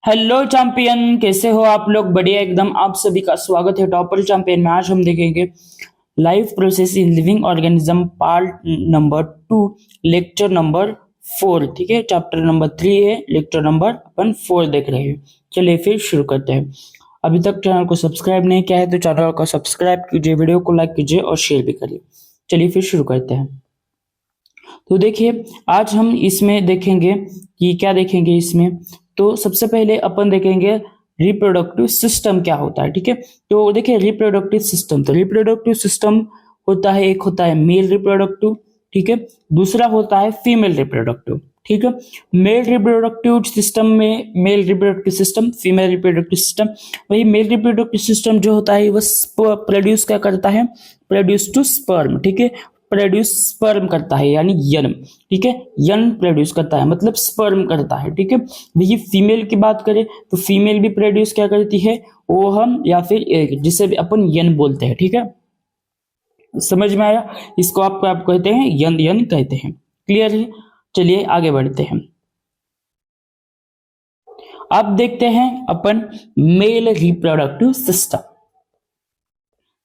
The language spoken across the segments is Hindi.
हेलो चैंपियन, कैसे हो आप लोग? बढ़िया एकदम। आप सभी का स्वागत है टॉपर चैंपियन में। आज हम देखेंगे life process in living organism part number 2, lecture number 4। ठीक है, चैप्टर नंबर 3 है, लेक्चर नंबर अपन 4 देख रहे हैं। चलिए फिर शुरू करते हैं। अभी तक चैनल को सब्सक्राइब नहीं किया है तो चैनल को सब्सक्राइब कीजिए, वीडियो को लाइक कीजिए और शेयर भी करिए। चलिए फिर शुरू करते हैं। तो देखिए, आज हम इसमें देखेंगे कि क्या देखेंगे इसमें। तो सबसे पहले अपन देखेंगे रिप्रोडक्टिव सिस्टम क्या होता है। ठीक है, तो देखिए रिप्रोडक्टिव सिस्टम, तो रिप्रोडक्टिव सिस्टम होता है, एक होता है मेल रिप्रोडक्टिव, ठीक है, दूसरा होता है फीमेल रिप्रोडक्टिव। ठीक है, मेल रिप्रोडक्टिव सिस्टम में mail reproductive system, female reproductive system. वही मेल रिप्रोडक्टिव सिस्टम जो होता है वह प्रोड्यूस क्या करता है, प्रोड्यूस टू स्पर्म। ठीक है, प्रोड्यूस स्पर्म करता है यानी यन। ठीक है, यन प्रोड्यूस करता है मतलब स्पर्म करता है। ठीक है, वही फीमेल की बात करें तो फीमेल भी प्रोड्यूस क्या करती है, ओहम या फिर एग, जिसे भी अपन यन बोलते हैं। ठीक है, समझ में आया? इसको आप कहते हैं यन, यन कहते हैं। क्लियर है? चलिए आगे बढ़ते हैं। अब देखते हैं अपन मेल रिप्रोडक्टिव सिस्टम।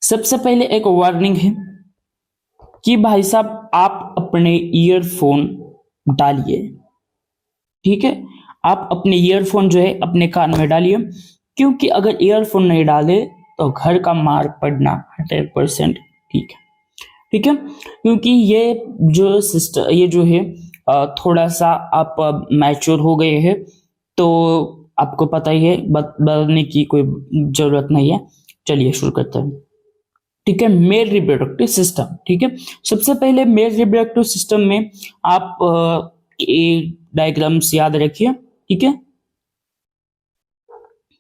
सबसे पहले एक वार्निंग है कि भाई साहब आप अपने ईयरफोन डालिए। ठीक है, आप अपने ईयरफोन जो है अपने कान में डालिए, क्योंकि अगर ईयरफोन नहीं डाले तो घर का मार पड़ना 100% ठीक है। ठीक है, क्योंकि ये जो सिस्टम, ये जो है थोड़ा सा आप मैच्योर हो गए हैं तो आपको पता ही है, बताने की कोई जरूरत नहीं है। चलिए शुरू करते हैं। ठीक है, मेल रिप्रोडक्टिव सिस्टम। ठीक है, सबसे पहले मेल रिप्रोडक्टिव सिस्टम में आप ये डायग्राम्स याद रखिए। ठीक है,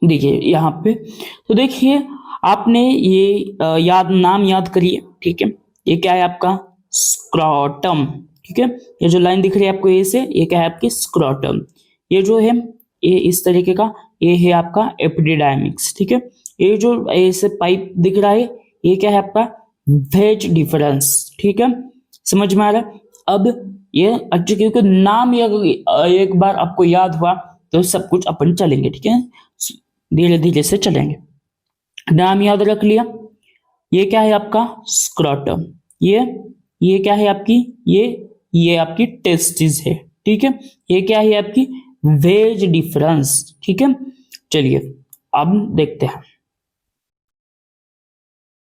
देखिए यहाँ पे, तो देखिए आपने ये नाम याद करिए। ठीक है, ये क्या है आपका स्क्रोटम। ठीक है, ये जो लाइन दिख रही है आपको ये से, ये क्या है आपकी स्क्रोटम। ये जो है ये इस तरीके का, ये है आपका एपिडिडायमिक्स। ठीक है, ये जो ऐसे पाइप दिख रहा है ये क्या है आपका वेज डिफरेंस। ठीक है, समझ में आ रहा है? अब ये अच्छे, क्योंकि नाम ये एक बार आपको याद हुआ तो सब कुछ अपन चलेंगे। ठीक है, धीरे धीरे से चलेंगे। नाम याद रख लिया, ये क्या है आपका स्क्रोटम। ये क्या है आपकी, ये आपकी टेस्टिस है। ठीक है, ये क्या है आपकी वेज डिफरेंस। ठीक है, चलिए अब देखते हैं।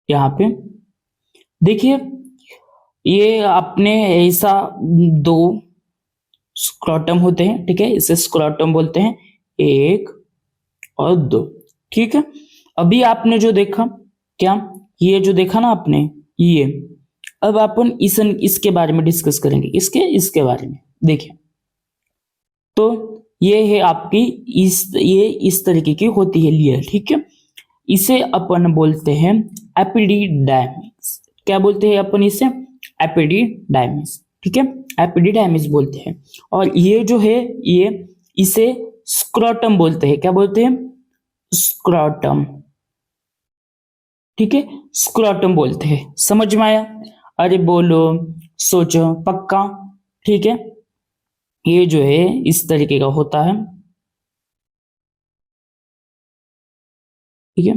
यहाँ पे देखिए, ये अपने ऐसा दो स्क्रोटम होते हैं। ठीक है, इसे स्क्रोटम बोलते हैं, एक और दो। ठीक है, अभी आपने जो देखा, क्या ये जो देखा ना आपने ये, अब अपन इसके बारे में डिस्कस करेंगे, इसके बारे में। देखिए, तो ये है आपकी ये इस तरीके की होती है लेयर। ठीक है, इसे अपन बोलते हैं एपिडिडायमिस। क्या बोलते हैं अपन इसे? एपिडिडायमिस। ठीक है, एपिडिडायमिस बोलते हैं। और ये जो है ये, इसे स्क्रोटम बोलते हैं। क्या बोलते हैं? स्क्रोटम। ठीक है, स्क्रोटम बोलते हैं। समझ में आया? अरे बोलो, सोचो, पक्का? ठीक है, ये जो है इस तरीके का होता है। ठीक है,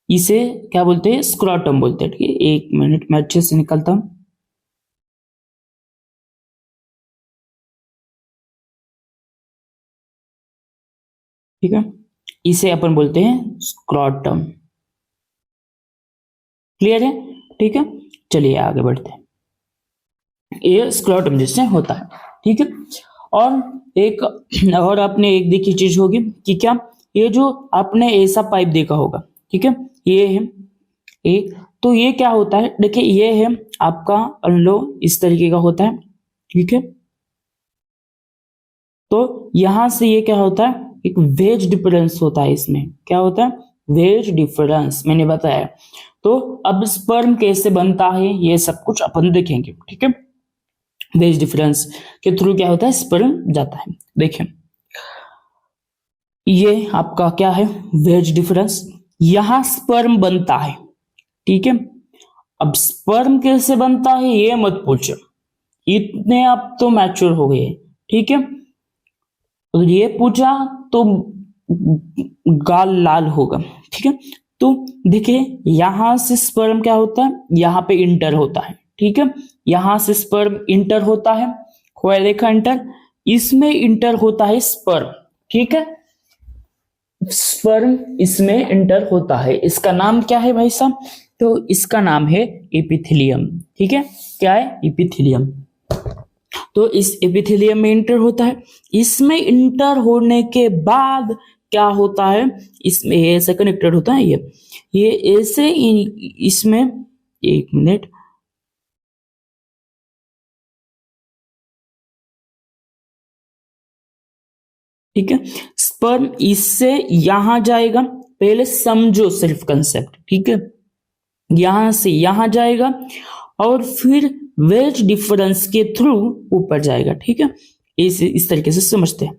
इसे क्या बोलते हैं? स्क्रोटम बोलते हैं। ठीक है, एक मिनट में अच्छे से निकलता हूं। ठीक है, इसे अपन बोलते हैं स्क्रोटम। क्लियर है? ठीक है, चलिए आगे बढ़ते हैं। ये स्क्रोटम जिससे होता है। ठीक है, और एक और आपने एक देखी चीज होगी कि क्या, ये जो आपने ऐसा पाइप देखा होगा। ठीक है, ये है एक, तो ये क्या होता है, देखिए ये है आपका अनलो, इस तरीके का होता है। ठीक है, तो यहां से ये क्या होता है, एक वेज डिफरेंस होता है। इसमें क्या होता है? वेज डिफरेंस, मैंने बताया। तो अब स्पर्म कैसे बनता है ये सब कुछ अपन देखेंगे। ठीक है, वेज डिफरेंस के थ्रू क्या होता है, स्पर्म जाता है। देखिए, ये आपका क्या है, वेज डिफरेंस। यहां स्पर्म बनता है। ठीक है, अब स्पर्म कैसे बनता है ये मत पूछो, इतने आप तो मैच्योर हो गए। ठीक है, अगर ये पूछा तो गाल लाल होगा, ठीक है। तो देखिए यहां से स्पर्म क्या होता है, यहां पे इंटर होता है, ठीक है। यहां से स्पर्म इंटर होता है, खोया देखा इंटर, इसमें इंटर होता है स्पर्म, ठीक है। स्पर्म इसमें इंटर होता है, इसका नाम क्या है भाई साहब, तो इसका नाम है एपिथेलियम, ठीक है। क्या है, एपिथेलियम। तो इस एपिथेलियम में इंटर होता है, इसमें इंटर होने के बाद क्या होता है, इसमें ऐसे कनेक्टेड होता है ये ऐसे इसमें, एक मिनट, ठीक है। स्पर्म इससे यहां जाएगा, पहले समझो सिर्फ कंसेप्ट, ठीक है। यहां से यहां जाएगा और फिर वेज डिफरेंस के थ्रू ऊपर जाएगा, ठीक है। इस तरीके से समझते हैं।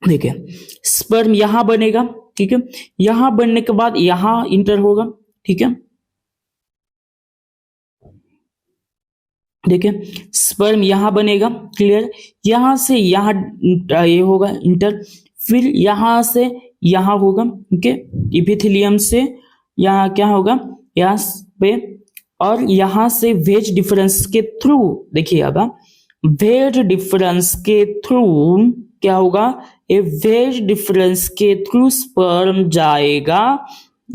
देखिए स्पर्म यहां बनेगा, ठीक है। यहां बनने के बाद यहां इंटर होगा, ठीक है। देखिए स्पर्म यहां बनेगा, क्लियर। यहां से यहां ये होगा इंटर, फिर यहां से यहां होगा, ठीक है। इपिथेलियम से यहां क्या होगा, यहां पे, और यहां से वेज डिफरेंस के थ्रू, देखिए अब वेज डिफरेंस के थ्रू क्या होगा, ए वेज डिफरेंस के थ्रू स्पर्म जाएगा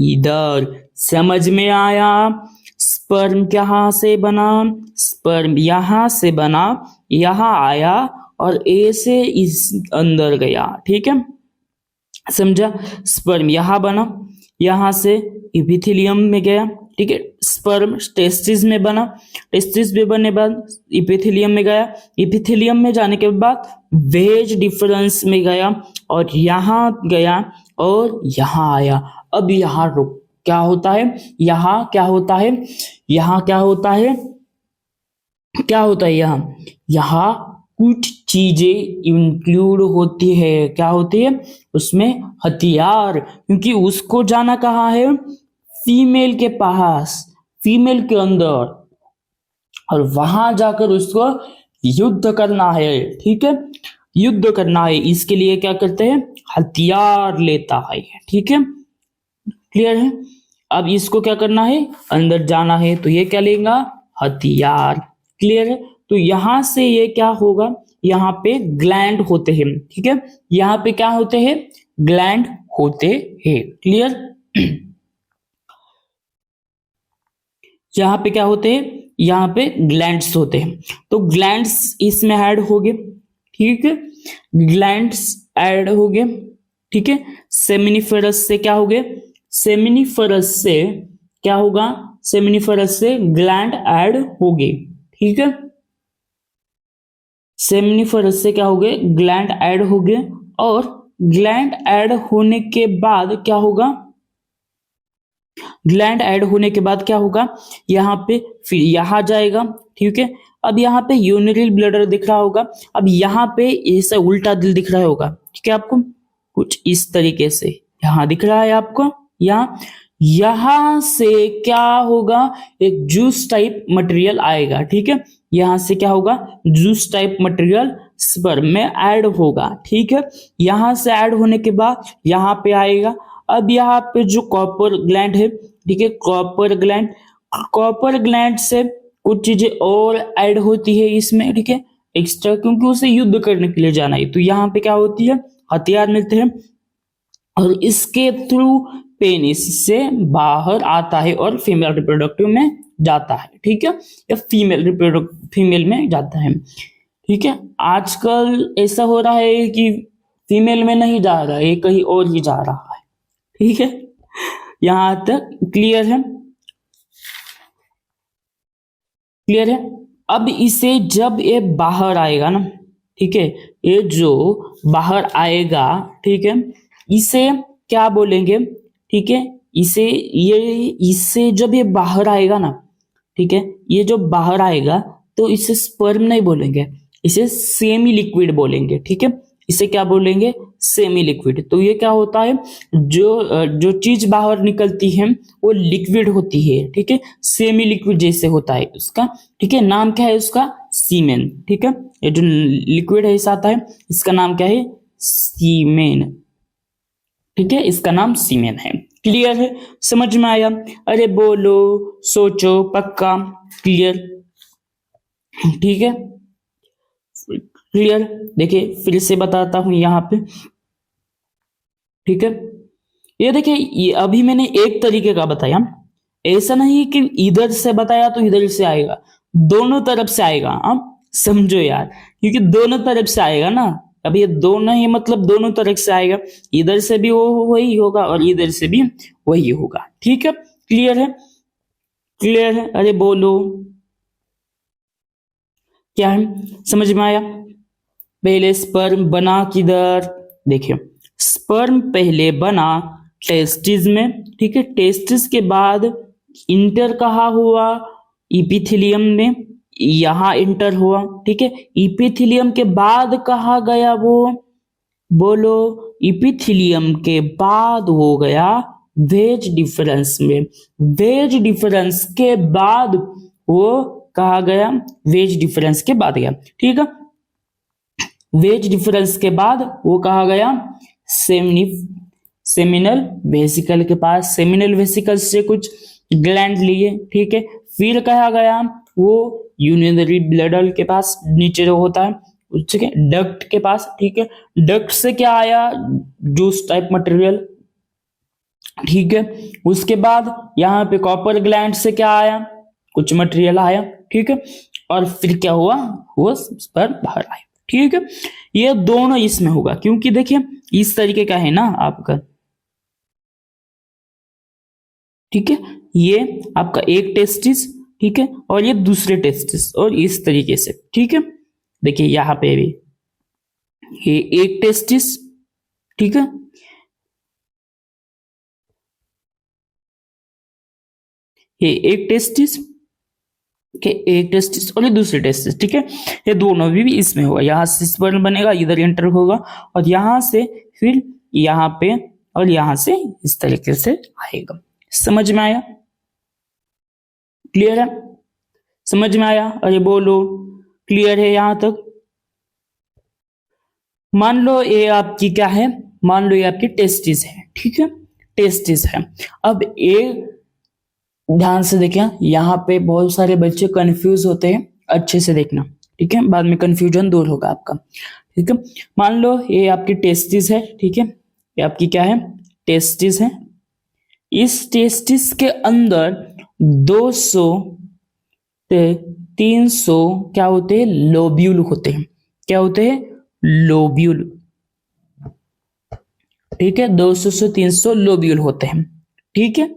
इधर, समझ में आया। स्पर्म कहां से बना, स्पर्म यहां से बना, यहां आया और ए से इस अंदर गया, ठीक है, समझा। स्पर्म यहां बना, यहां से इपिथेलियम में गया, ठीक है। स्पर्म टेस्टिस में बना, टेस्टिस में बनने बाद इपिथेलियम में गया, इपिथेलियम में जाने के बाद वेज डिफरेंस में गया और यहां गया और यहां आया। अब यहां रुक, क्या होता है, यहां क्या होता है, यहां क्या होता है, क्या होता है यहां कुछ चीजें इंक्लूड होती है, क्या होती है उसमें, हथियार, क्योंकि उसको जाना कहाँ है, फीमेल के पास, फीमेल के अंदर, और वहां जाकर उसको युद्ध करना है, ठीक है, युद्ध करना है। इसके लिए क्या करते हैं, हथियार लेता है, ठीक है, क्लियर है। अब इसको क्या करना है, अंदर जाना है, तो ये क्या लेगा, हथियार, क्लियर है। तो यहां से ये क्या होगा, यहाँ पे ग्लैंड होते हैं, ठीक है। यहाँ पे क्या होते हैं, ग्लैंड होते हैं, क्लियर। यहाँ पे क्या होते हैं, यहाँ पे ग्लैंड्स होते हैं, तो ग्लैंड्स इसमें ऐड हो गए, ठीक है, ग्लैंड्स ऐड हो गए, ठीक है। सेमिनिफेरस से क्या हो गए, सेमिनिफेरस से क्या होगा, सेमिनिफेरस से ग्लैंड ऐड हो गए, ठीक है। सेमिनिफेरस से क्या हो गए, ग्लैंड ऐड हो गए, और ग्लैंड ऐड होने के बाद क्या होगा, ग्लैंड ऐड होने के बाद क्या होगा, यहाँ पे फिर यहां जाएगा, ठीक है। अब यहाँ पे यूरिनरी ब्लैडर दिख रहा होगा, अब यहाँ पे ऐसा उल्टा दिल दिख रहा होगा, ठीक है, आपको कुछ इस तरीके से यहां दिख रहा है आपको, यहां से क्या होगा, एक जूस टाइप मटेरियल आएगा, ठीक है। यहां से क्या होगा, जूस टाइप मटेरियल स्पर्म में ऐड होगा, ठीक है। यहां से ऐड होने के बाद यहां पे आएगा। अब यहाँ पे जो कॉपर ग्लैंड है, ठीक है, कॉपर ग्लैंड, कॉपर ग्लैंड से कुछ चीजें और ऐड होती है इसमें, ठीक है, एक्स्ट्रा, क्योंकि उसे युद्ध करने के लिए जाना है, तो यहाँ पे क्या होती है, हथियार मिलते हैं, और इसके थ्रू पेनिस से बाहर आता है और फीमेल रिप्रोडक्टिव में जाता है, ठीक है, या फीमेल में जाता है, ठीक है। आजकल ऐसा हो रहा है कि फीमेल में नहीं जा रहा है, कहीं और ही जा रहा है, ठीक है। यहां तक क्लियर है, क्लियर है। अब इसे जब ये बाहर आएगा ना, ठीक है, ये जो बाहर आएगा, ठीक है, इसे क्या बोलेंगे, ठीक है, इसे ये इससे जब ये बाहर आएगा ना, ठीक है, ये जो बाहर आएगा तो इसे स्पर्म नहीं बोलेंगे, इसे सेमी लिक्विड बोलेंगे, ठीक है। इसे क्या बोलेंगे, सेमी लिक्विड। तो ये क्या होता है, जो चीज बाहर निकलती है वो लिक्विड होती है, ठीक है, सेमी लिक्विड जैसे होता है उसका, ठीक है। नाम क्या है उसका, सीमेन, ठीक है। ये जो लिक्विड है इस आता है, इसका नाम क्या है, सीमेन, ठीक है, इसका नाम सीमेन है। क्लियर है, समझ में आया? अरे बोलो, सोचो, पक्का, क्लियर, ठीक है, क्लियर। देखिए फिर से बताता हूं यहाँ पे, ठीक है। ये देखिए, ये अभी मैंने एक तरीके का बताया, ऐसा नहीं कि इधर से बताया तो इधर से आएगा, दोनों तरफ से आएगा। आप समझो यार, क्योंकि दोनों तरफ से आएगा ना, अब ये दोनों ही मतलब दोनों तरफ से आएगा, इधर से भी वो वही होगा और इधर से भी वही होगा, ठीक है। क्लियर है, क्लियर है, अरे बोलो, क्या है, समझ में आया? पहले स्पर्म बना किधर, देखिए स्पर्म पहले बना टेस्टिस में, ठीक है, टेस्टिस के बाद इंटर कहाँ हुआ, इपिथेलियम में, यहां इंटर हुआ, ठीक है। इपिथेलियम के बाद कहाँ गया वो, बोलो, इपिथेलियम के बाद हो गया वेज डिफरेंस में, वेज डिफरेंस के बाद वो कहा गया, वेज डिफरेंस के बाद गया, ठीक है। वेज डिफरेंस के बाद वो कहा गया सेमिनल वेसिकल के पास, सेमिनल वेसिकल से कुछ ग्लैंड लिए, ठीक है। फिर कहा गया वो यूरिनरी ब्लैडर के पास, नीचे जो होता है उसके डक्ट के पास, ठीक है। डक्ट से क्या आया, जूस टाइप मटेरियल, ठीक है। उसके बाद यहाँ पे कॉपर ग्लैंड से क्या आया, कुछ मटेरियल आया, ठीक है। और फिर क्या हुआ, वो स्पर्म बाहर आया, ठीक है। ये दोनों इसमें होगा, क्योंकि देखिए इस तरीके का है ना आपका, ठीक है। ये आपका एक टेस्टिस, ठीक है, और ये दूसरे टेस्टिस, और इस तरीके से, ठीक है। देखिए यहां पे भी ये एक टेस्टिस, ठीक है, ये एक टेस्टिस के, एक टेस्टिस और ये दूसरे टेस्टिस, ठीक है। ये दोनों भी इसमें होगा, यहां से स्पर्म बनेगा, इधर एंटर होगा, और यहां से फिर यहां पे, और यहां से इस तरीके से आएगा। समझ में आया, क्लियर है, समझ में आया, अरे बोलो, क्लियर है यहां तक? मान लो ये आपकी क्या है, मान लो ये आपकी टेस्टिस है, ठीक है, टेस्टिस है। अब ये ध्यान से देखें, यहाँ पे बहुत सारे बच्चे कंफ्यूज होते हैं, अच्छे से देखना, ठीक है, बाद में कंफ्यूजन दूर होगा आपका, ठीक है। मान लो ये आपकी टेस्टिस है, ठीक है, ये आपकी क्या है, टेस्टिस है। इस टेस्टिस के अंदर 200 से 300 क्या होते हैं, लोब्यूल होते हैं, क्या होते हैं, लोब्यूल, ठीक है। 200 से 300 लोब्यूल होते हैं, ठीक है,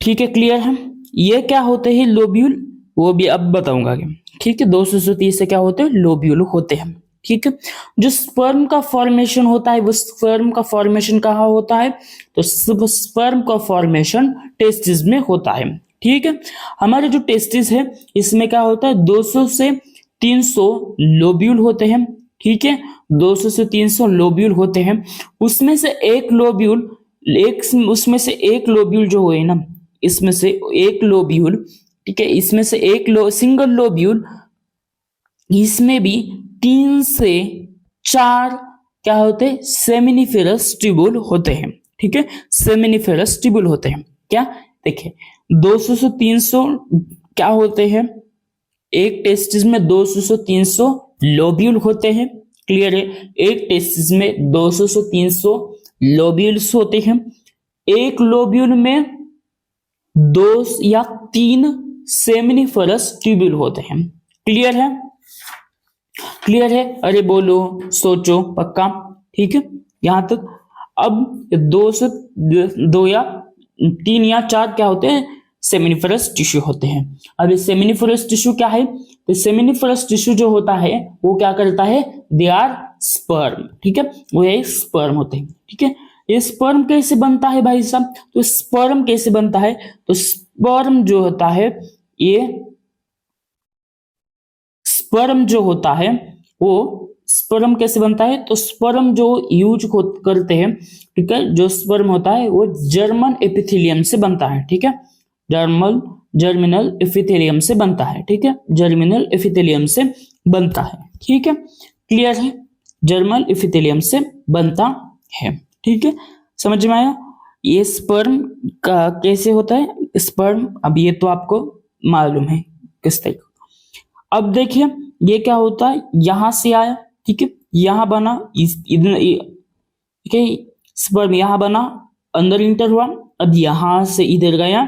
ठीक है, क्लियर है। ये क्या होते हैं लोब्यूल, वो भी अब बताऊंगा आगे, ठीक है। 200 से 30 से क्या होते हैं, लोब्यूल होते हैं, ठीक है। जो स्पर्म का फॉर्मेशन होता है, वो स्पर्म का फॉर्मेशन कहाँ होता है, तो स्पर्म का फॉर्मेशन टेस्टिस में होता है, ठीक है। हमारे जो टेस्टिस है इसमें क्या होता है, 200 से 300 लोब्यूल होते हैं, ठीक है। 200 से 300 लोब्यूल होते हैं, उसमें से एक लोब्यूल, एक उसमें से एक लोब्यूल जो हुए ना, इसमें से एक लोब्यूल, ठीक है, इसमें से एक सिंगल लोब्यूल, इसमें भी 3 से 4 क्या होते हैं, सेमिनिफेरस ट्यूबुल होते हैं, ठीक है, सेमिनिफेरस ट्यूबुल होते हैं। क्या, देखिए 200 से 300 क्या होते हैं, एक टेस्टिस में 200 से 300 लोब्यूल होते हैं, क्लियर है। एक टेस्टिस में 200 से 300 लोब्यूल्स होते हैं, एक लोब्यूल में 2 या 3 सेमिनिफरस ट्यूब्यूल होते हैं, क्लियर है, क्लियर है, अरे बोलो, सोचो, पक्का, ठीक है यहां तक। अब 2 से 2 या 3 या 4 क्या होते हैं, सेमिनिफरस टिश्यू होते हैं। अब ये सेमिनिफरस टिश्यू क्या है, तो सेमिनिफरस टिश्यू जो होता है वो क्या करता है, दे आर स्पर्म, ठीक है, वो ये स्पर्म होते हैं, ठीक है। ये स्पर्म कैसे बनता है भाई साहब, तो स्पर्म कैसे बनता है, तो स्पर्म जो होता है, ये स्पर्म जो होता है वो स्पर्म कैसे बनता है, तो स्पर्म जो यूज करते हैं, ठीक है, जो स्पर्म होता है वो जर्मन एपिथेलियम से बनता है, ठीक है, जर्मिनल एपिथेलियम से बनता है, ठीक है, जर्मिनल एपिथेलियम से बनता है, ठीक है, क्लियर है, जर्मल एपिथेलियम से बनता है, ठीक है, समझ में आया। ये स्पर्म का कैसे होता है स्पर्म, अब ये तो आपको मालूम है किस तरीके। अब देखिए ये क्या होता है, यहां से आया, ठीक है, यहां बना, ठीक है, स्पर्म यहां बना, अंदर इंटर हुआ, अब यहां से इधर गया,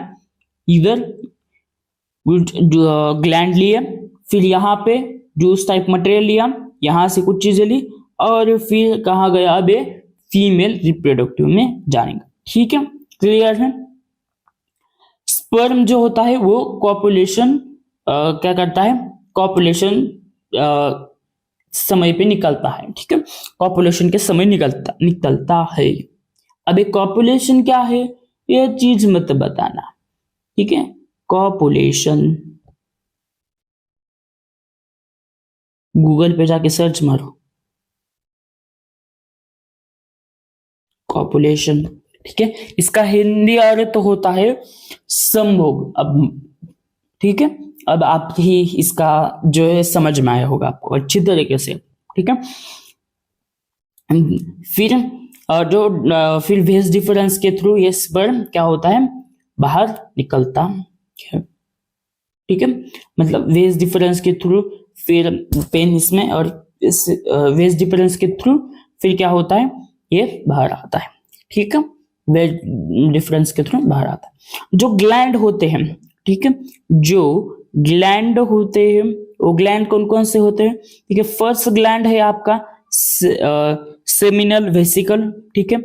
इधर ग्लैंड लिए, फिर यहाँ पे जूस टाइप मटेरियल लिया, यहां से कुछ चीजें ली, और फिर कहा गया, अब ये फीमेल रिप्रोडक्टिव में जाएंगे, ठीक है, क्लियर है। स्पर्म जो होता है वो कॉपुलेशन क्या करता है, कॉपुलेशन समय पे निकलता है, ठीक है, कॉपुलेशन के समय निकलता है। अब एक कॉपुलेशन क्या है, ये चीज मत बताना, ठीक है, कॉपुलेशन गूगल पे जाके सर्च मारो, कॉपुलेशन, ठीक है, इसका हिंदी अर्थ होता है संभोग। अब ठीक है, अब आप ही इसका जो है समझ में आया होगा आपको अच्छी तरीके से, ठीक है। फिर फिर वेज डिफरेंस के थ्रू ये स्पर्म क्या होता है, बाहर निकलता है, ठीक है, मतलब वेज डिफरेंस के थ्रू फिर पेनिस में, और इस वेज डिफरेंस के थ्रू फिर क्या होता है, ये बाहर आता है, ठीक है, वेज डिफरेंस के थ्रू बाहर आता है। जो ग्लैंड होते हैं, ठीक है, जो ग्लैंड होते हैं, वो ग्लैंड कौन कौन से होते हैं, ठीक है, फर्स्ट ग्लैंड है आपका सेमिनल वेसिकल, ठीक है,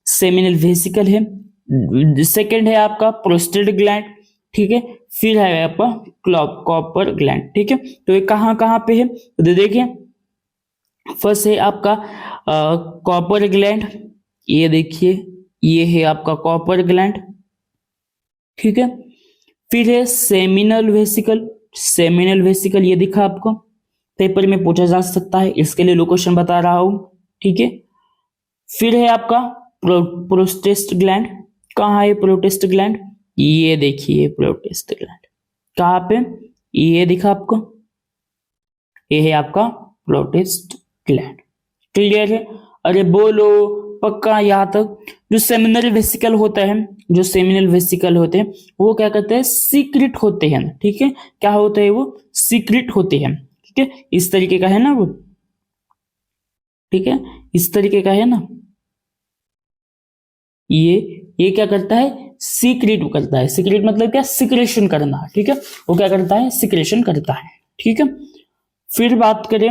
सेमिनल वेसिकल है, सेकंड है आपका प्रोस्टेट ग्लैंड, ठीक है, फिर है आपका कॉपर ग्लैंड, ठीक है। तो ये कहाँ कहाँ पे है, तो देखिए फर्स्ट है आपका कॉपर ग्लैंड, ये देखिए ये है आपका कॉपर ग्लैंड, ठीक है, फिर है सेमिनल वेसिकल, सेमिनल वेसिकल ये दिखा आपको, पेपर में पूछा जा सकता है, इसके लिए लोकेशन बता रहा हूं, ठीक है। फिर है आपका प्रोस्टेस्ट ग्लैंड, कहाँ है प्रोस्टेस्ट ग्लैंड, ये देखिए प्रोस्टेस्ट ग्लैंड कहाँ पे, ये दिखा आपको, ये है आपका प्रोस्टेस्ट ग्लैंड, क्लियर है। अरे बोलो पक्का यहाँ तक। जो सेमिनल वेसिकल होता है, जो सेमिनल वेसिकल होते हैं वो क्या करते हैं, सीक्रेट होते हैं, ठीक है, क्या होते हैं वो, सीक्रेट होते हैं, ठीक है, इस तरीके का है ना वो, ठीक है, इस तरीके का है ना, ये क्या करता है, सीक्रेट करता है, सीक्रेट मतलब क्या, सिक्रेशन करना, ठीक है, वो क्या करता है, सिक्रेशन करता है, ठीक है। फिर बात करें,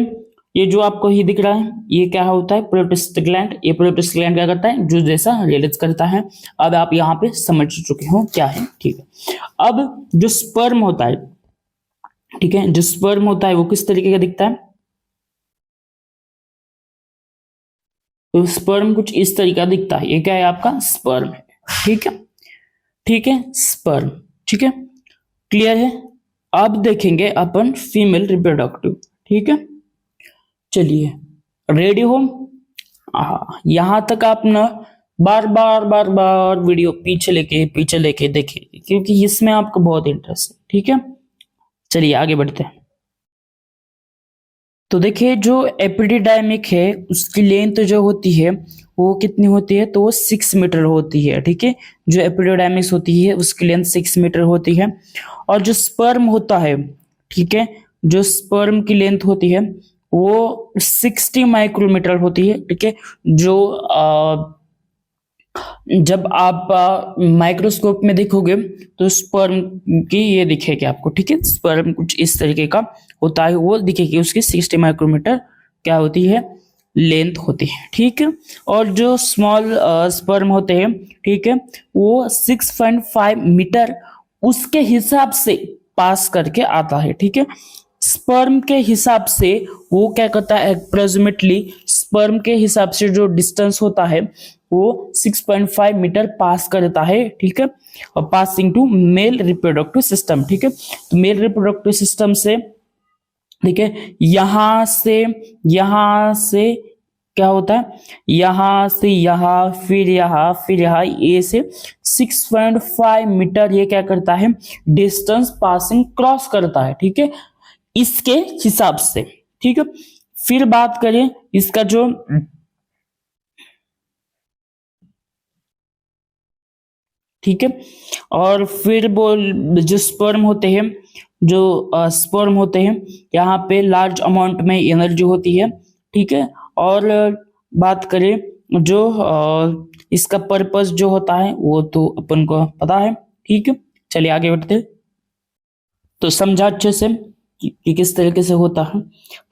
ये जो आपको ही दिख रहा है ये क्या होता है, प्रोस्टेट ग्लैंड, ये प्रोस्टेट ग्लैंड क्या करता है, जूस जैसा रिलीज करता है। अब आप यहाँ पे समझ चुके हो क्या है, ठीक है। अब जो स्पर्म होता है, ठीक है, जो स्पर्म होता है वो किस तरीके का दिखता है, तो स्पर्म कुछ इस तरीका दिखता है, ये क्या है आपका स्पर्म है, ठीक है, ठीक है, स्पर्म, ठीक है, क्लियर है। अब देखेंगे अपन फीमेल रिप्रोडक्टिव, ठीक है, चलिए रेडी हो, यहां तक आप ना बार बार वीडियो पीछे लेके देखिए, क्योंकि इसमें आपको बहुत इंटरेस्ट है, ठीक है। चलिए आगे बढ़ते हैं। तो देखिए जो एपिडिडायमिक है उसकी लेंथ जो होती है वो कितनी होती है, तो वो 6 मीटर होती है, ठीक है, जो एपिडिडायमिक्स होती है उसकी लेंथ 6 मीटर होती है। और जो स्पर्म होता है, ठीक है, जो स्पर्म की लेंथ होती है वो 60 माइक्रोमीटर होती है, ठीक है, जो जब आप माइक्रोस्कोप में देखोगे तो स्पर्म की ये दिखेगी आपको, ठीक है, स्पर्म कुछ इस तरीके का होता है, वो दिखेगी, उसकी 60 माइक्रोमीटर क्या होती है, लेंथ होती है, ठीक है। और जो स्मॉल स्पर्म होते हैं, ठीक है, वो 6.5 मीटर उसके हिसाब से पास करके आता है, ठीक है। स्पर्म के हिसाब से वो क्या करता है, अप्रोक्सीमेटली स्पर्म के हिसाब से जो डिस्टेंस होता है वो 6.5 मीटर पास करता है, ठीक है, और passing to male reproductive system, ठीक है। तो मेल रिप्रोडक्टिव सिस्टम से ठीक है, यहां से क्या होता है, यहां से यहां, फिर यहाँ ए से 6.5 मीटर ये क्या करता है, डिस्टेंस पासिंग क्रॉस करता है। ठीक है, इसके हिसाब से। ठीक है, फिर बात करें इसका जो, ठीक है, और फिर बोल जो स्पर्म होते हैं, जो स्पर्म होते हैं, यहाँ पे लार्ज अमाउंट में एनर्जी होती है। ठीक है, और बात करें जो इसका पर्पस जो होता है वो तो अपन को पता है। ठीक है, चलिए आगे बढ़ते हैं। तो समझा अच्छे से कि किस तरीके से होता है।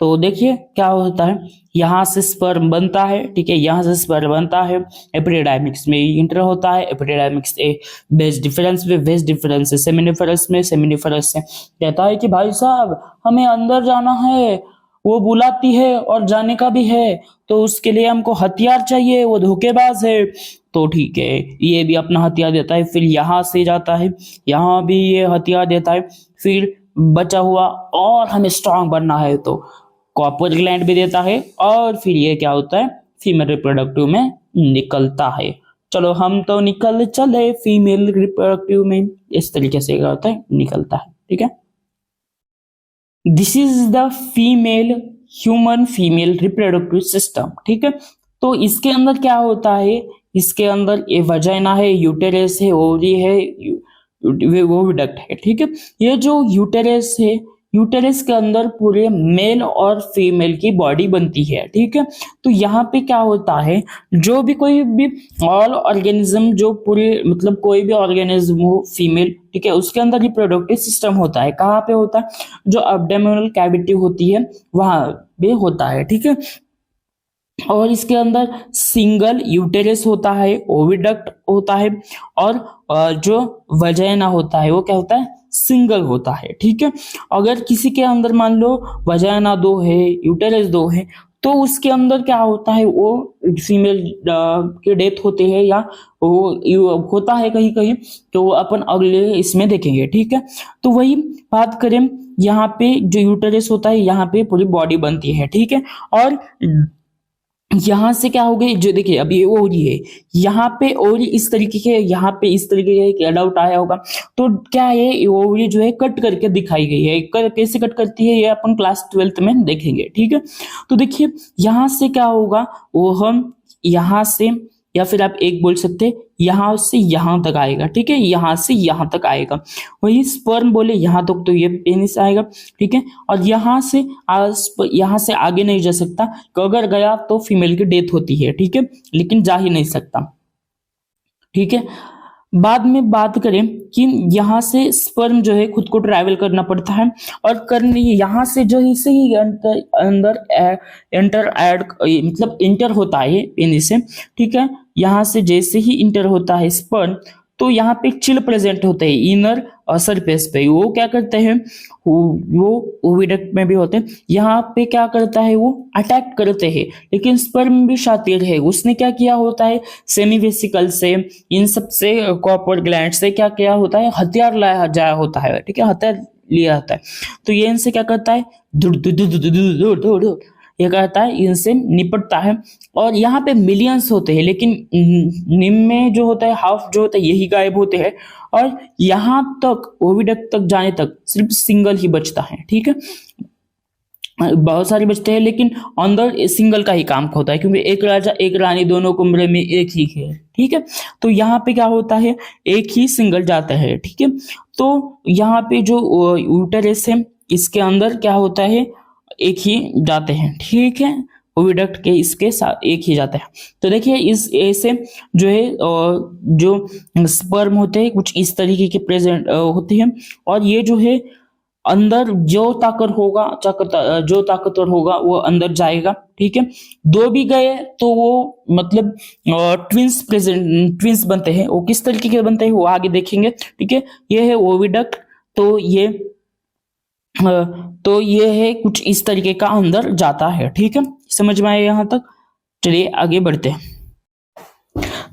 तो देखिए क्या होता है, यहाँ से स्पर्म बनता है। ठीक है, यहाँ से स्पर्म बनता है, एपिडिडाइमिक्स में इंटर होता है, एपिडिडाइमिक्स ए बेस डिफरेंस में, बेस डिफरेंस से सेमिनिफरस में, सेमिनिफरस से कहता है कि भाई साहब हमें अंदर जाना है, वो बुलाती है और जाने का भी है, तो उसके लिए हमको हथियार चाहिए, वो धोखेबाज है। तो ठीक है, ये भी अपना हथियार देता है, फिर यहाँ से जाता है, यहाँ भी ये हथियार देता है, फिर बचा हुआ और हमें स्ट्रांग बनना है तो कॉपर ग्लैंड भी देता है, और फिर ये क्या होता है, फीमेल रिप्रोडक्टिव में निकलता है। चलो हम तो निकल चले फीमेल रिप्रोडक्टिव में, इस तरीके से क्या होता है, निकलता है। ठीक है, this is the female human female reproductive system. ठीक है, तो इसके अंदर क्या होता है, इसके अंदर ये वजाइना है, यूटेरस है, ओवरी है, ओविडक्ट है। ठीक है, ये जो यूटेरस है, यूटेरस के अंदर पूरे मेल और फीमेल की बॉडी बनती है। ठीक है, तो यहाँ पे क्या होता है, जो भी कोई भी ऑल ऑर्गेनिज्म, जो पूरे मतलब कोई भी ऑर्गेनिज्म हो फीमेल, ठीक है, उसके अंदर रिप्रोडक्टिव सिस्टम होता है। कहाँ पे होता है, जो एब्डोमिनल कैविटी होती है वहां पे होता है। ठीक है, और इसके अंदर सिंगल यूटेरस होता है, ओविडक्ट होता है, और जो वजाइना होता है वो क्या होता है, सिंगल होता है। ठीक है, अगर किसी के अंदर मान लो वजाइना दो है, यूटेरस दो है, तो उसके अंदर क्या होता है, वो फीमेल की डेथ होती है, या वो होता है कहीं कहीं, तो वो अपन अगले इसमें देखेंगे। ठीक है, तो वही बात करें, यहाँ पे जो यूटेरस होता है यहाँ पे पूरी बॉडी बनती है। ठीक है, और यहां से क्या हो गई, जो देखिए अब ये ओरी है, यहाँ पे ओरी इस तरीके के, यहाँ पे इस तरीके का डाउट आया होगा, तो क्या है, ये ओरी जो है कट करके दिखाई गई है, कैसे कट करती है ये अपन क्लास 12th में देखेंगे। ठीक है, तो देखिए यहां से क्या होगा, वो हम यहाँ से, या फिर आप एक बोल सकते हैं, यहां से यहां तक आएगा। ठीक है, यहां से यहां तक आएगा, वही स्पर्म बोले यहां तक, तो ये पेनिस आएगा। ठीक है, और यहां से आगे नहीं जा सकता, अगर गया तो फीमेल की डेथ होती है। ठीक है, लेकिन जा ही नहीं सकता। ठीक है, बाद में बात करें कि यहाँ से स्पर्म जो है खुद को ट्रैवल करना पड़ता है, और करने यहाँ से जो इसे ही अंदर एंटर ऐड मतलब इंटर होता है पेनिस से। ठीक है, यहाँ से जैसे ही इंटर होता है स्पर्म, तो यहाँ पे चिल प्रेजेंट होते हैं इनर सरफेस पे, वो क्या करते हैं, वो ओविडक्ट में भी होते हैं, यहाँ पे क्या करता है, वो अटैक करते हैं। लेकिन स्पर्म भी शातिर है, उसने क्या किया होता है, सेमी वेसिकल से, इन सब से, कॉपर ग्लैंड से क्या किया होता है, हथियार लाया जाया होता है। ठीक है, हथियार लिया जाता है, तो ये इनसे क्या करता है, धुड़ धुड़ धुड़ धुड़ धुड़ धुड़ धुड़, ये कहता है इनसे निपटता है। और यहाँ पे मिलियंस होते हैं, लेकिन निम में जो होता है हाफ जो होता है यही गायब होते हैं, और यहाँ तक ओविडक्ट तक जाने तक सिर्फ सिंगल ही बचता है। ठीक है, बहुत सारे बचते हैं, लेकिन अंदर सिंगल का ही काम होता है, क्योंकि एक राजा एक रानी दोनों कमरे में एक ही है। ठीक है, तो यहाँ पे क्या होता है, एक ही सिंगल जाता है। ठीक है, तो यहाँ पे जो यूटेरस है इसके अंदर क्या होता है, एक ही जाते हैं। ठीक है, ओविडक्ट के इसके साथ एक ही जाते हैं। तो देखिए इस ऐसे जो है जो स्पर्म होते हैं कुछ इस तरीके के प्रेजेंट होते हैं, और ये जो है अंदर जो ताकतवर होगा वो अंदर जाएगा। ठीक है, दो भी गए तो वो मतलब ट्विंस बनते हैं, वो किस तरीके के बनते हैं वो आगे देखेंगे। ठीक है, ये है ओविडक्ट, तो ये है कुछ इस तरीके का अंदर जाता है। ठीक है, समझ में आया यहाँ तक, चलिए आगे बढ़ते हैं।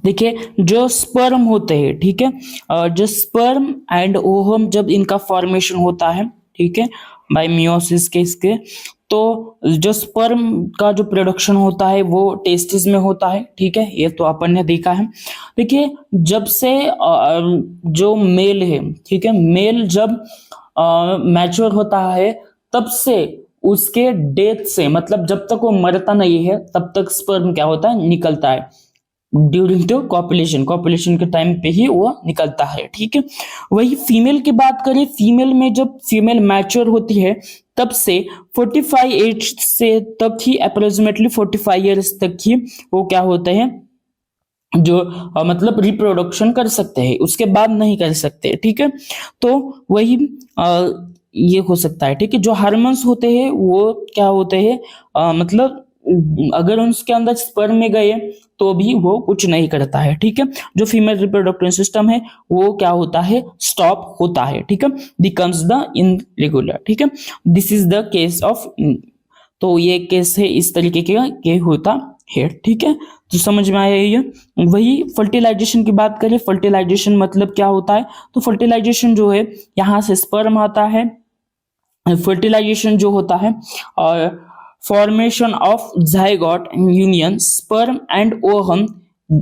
देखिए जो स्पर्म होते हैं, ठीक है, जो स्पर्म एंड ओवम जब इनका फॉर्मेशन होता है, ठीक है, बाय मियोसिस के इसके। तो जो स्पर्म का जो प्रोडक्शन होता है वो टेस्टिस में होता है, ठीक है, ये तो अपन ने देखा है। देखिए जब से जो मेल है, ठीक है, मेल जब मैच्योर होता है तब से उसके डेथ से, मतलब जब तक वो मरता नहीं है तब तक स्पर्म क्या होता है, निकलता है। ड्यूरिंग द कॉपुलेशन, कॉपुलेशन के टाइम पे ही वो निकलता है, ठीक है। वही फीमेल की बात करें, फीमेल में जब फीमेल मैच्योर होती है तब से 45 एज से तक ही, अप्रोक्सीमेटली 45 ईयर्स तक ही वो क्या होते हैं, जो मतलब रिप्रोडक्शन कर सकते हैं, उसके बाद नहीं कर सकते, ठीक है। तो वही ये हो सकता है, ठीक है। जो हार्मोन्स होते हैं वो क्या होते हैं, मतलब अगर उसके अंदर स्पर्म में गए तो भी वो कुछ नहीं करता है, ठीक है। जो फीमेल रिप्रोडक्टिव सिस्टम है वो क्या होता है, स्टॉप होता है, ठीक है, बिकम्स द इनरेगुलर, ठीक है। This is the case of, तो ये केस है इस तरीके के होता है, ठीक है। तो समझ में आया ये। वही फर्टिलाइजेशन की बात करें, फर्टिलाइजेशन मतलब क्या होता है, तो फर्टिलाइजेशन जो है यहाँ से स्पर्म आता है, फर्टिलाइजेशन जो होता है और formation of zygote union sperm and ovum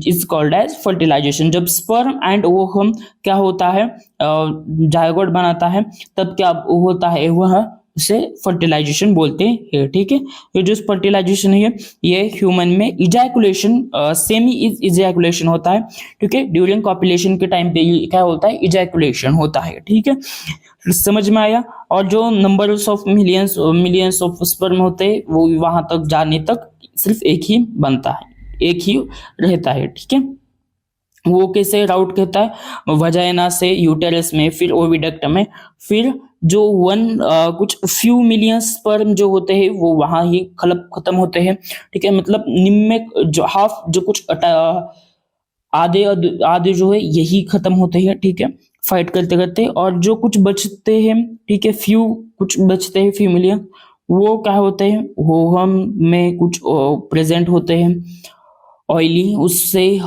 is called as fertilization. जब स्पर्म एंड ओवम क्या होता है, जाइगोट बनाता है, तब क्या होता है, वह उसे फर्टिलाइजेशन बोलते हैं, ठीक है। ये जो फर्टिलाइजेशन है ये ह्यूमन में इजैकुलेशन, सेमी इजैकुलेशन होता है, ठीक है। ड्यूरिंग कॉपुलेशन के टाइम पे क्या होता है, इजैकुलेशन होता है, ठीक है। समझ में आया। और जो numbers of millions of sperm होते हैं वो वहां तक जाने तक सिर्फ एक ही बनता है, एक ही रहता है, ठीक है। वो कैसे राउट कहता है, वजाइना से यूटेरस में, फिर ओविडक्ट में, फिर जो कुछ फ्यू मिलियन स्पर्म जो होते हैं वो वहां ही खत्म होते हैं, ठीक है। मतलब निम्न जो हाफ जो कुछ आधे आधे जो है यही खत्म होते हैं, ठीक है, फाइट करते करते। और जो कुछ बचते हैं, ठीक है, फ्यू कुछ बचते हैं, फ्यू मिलियन, वो क्या होते हैं, वो हम में कुछ प्रेजेंट होते हैं, ऑयली उससे ही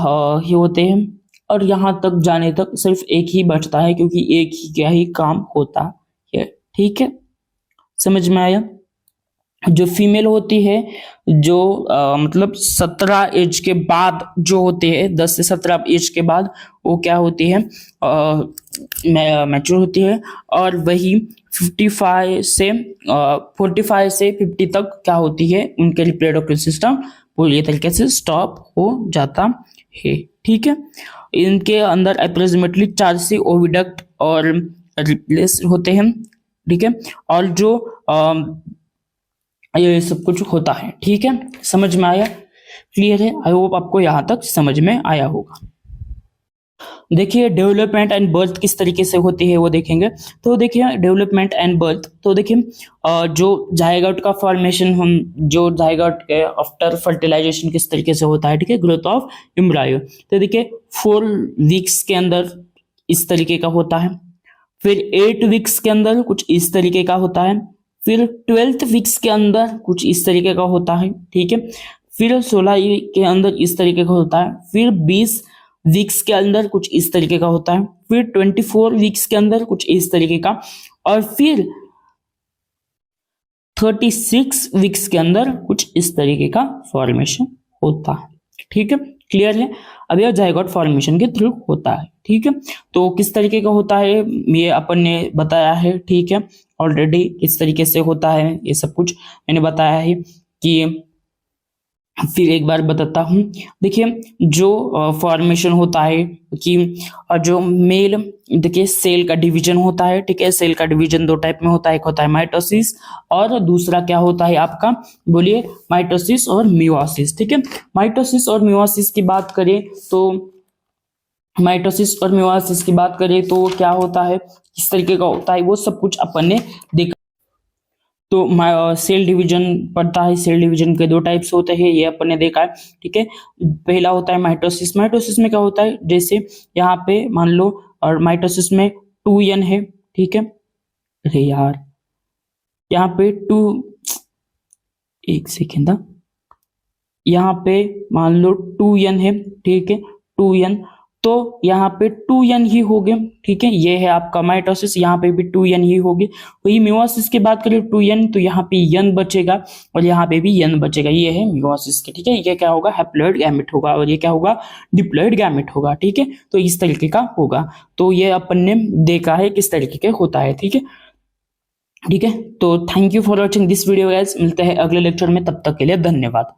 होते हैं। और यहाँ तक जाने तक सिर्फ एक ही बचता है, क्योंकि एक ही क्या ही काम होता है, ठीक है। समझ में आया। जो फीमेल होती है, जो मतलब 17 एज के बाद जो होते हैं, 10 से 17 एज के बाद वो क्या होती है, मैच्योर होती है। और वही 45 से 50 तक क्या होती है, उनके रिप्रोडक्टिव सिस्टम पूरी तरीके से स्टॉप हो जाता है, ठीक है। इनके अंदर अप्रोक्सीमेटली 4 से ओविडक्ट और रिप्लेस होते हैं, ठीक है। और जो ये सब कुछ होता है, ठीक है। समझ में आया, क्लियर है। आई होप आपको यहाँ तक समझ में आया होगा। देखिए डेवलपमेंट एंड बर्थ किस तरीके से होती है वो देखेंगे। तो देखिए डेवलपमेंट एंड बर्थ, तो देखिए जो जायगोट का फॉर्मेशन, हम जो जायगोट के आफ्टर फर्टिलाइजेशन किस तरीके से होता है, ठीक है, ग्रोथ ऑफ एम्ब्रायो। तो देखिए 4 वीक्स के अंदर इस तरीके का होता है, फिर 8 वीक्स के अंदर कुछ इस तरीके का होता है, फिर 12th वीक्स के अंदर कुछ इस तरीके का होता है, ठीक है, फिर 16 के अंदर इस तरीके का होता है, फिर 20 वीक्स के अंदर कुछ इस तरीके का होता है, फिर 24 वीक्स के अंदर कुछ इस तरीके का, और फिर 36 वीक्स के अंदर कुछ इस तरीके का फॉर्मेशन होता है, ठीक है, क्लियर है। अब यह जाइगोट फॉर्मेशन के थ्रू होता है, ठीक है। तो किस तरीके का होता है ये अपन ने बताया है, ठीक है, ऑलरेडी किस तरीके से होता है ये सब कुछ मैंने बताया है। कि फिर एक बार बताता हूँ। देखिए जो फॉर्मेशन होता है कि जो मेल, देखिए सेल का डिवीजन होता है, ठीक है। सेल का डिवीजन 2 टाइप में होता है, एक होता है माइटोसिस और दूसरा क्या होता है आपका, बोलिए, माइटोसिस और मियोसिस, ठीक है। माइटोसिस और मियोसिस की बात करें तो माइटोसिस और मियोसिस की बात करें तो क्या होता है, किस तरीके का होता है, वो सब कुछ अपन ने देखा। तो सेल डिवीजन पड़ता है, सेल डिवीजन के 2 टाइप्स होते हैं, ये अपन ने देखा है, ठीक है। पहला होता है माइटोसिस। माइटोसिस में क्या होता है, जैसे यहाँ पे मान लो, और माइटोसिस में 2n है, ठीक है। अरे यार यहाँ पे 2, एक सेकेंड, यहाँ पे मान लो 2n है, ठीक है, 2n। तो यहाँ पे 2n ही हो गए, ठीक है। ये है आपका माइटोसिस, यहाँ पे भी 2n ही होगी। वही मियोसिस की बात करें 2n, तो यहाँ पे n बचेगा और यहाँ पे भी n बचेगा। ये है मियोसिस के, ठीक है। ये क्या होगा, हैप्लॉइड गैमेट होगा और ये क्या होगा, डिप्लॉइड गैमेट होगा, ठीक है। तो इस तरीके का होगा। तो ये अपन ने देखा है किस तरीके के होता है, ठीक है। ठीक है, तो thank you for watching this video guys. मिलते हैं अगले लेक्चर में, तब तक के लिए धन्यवाद।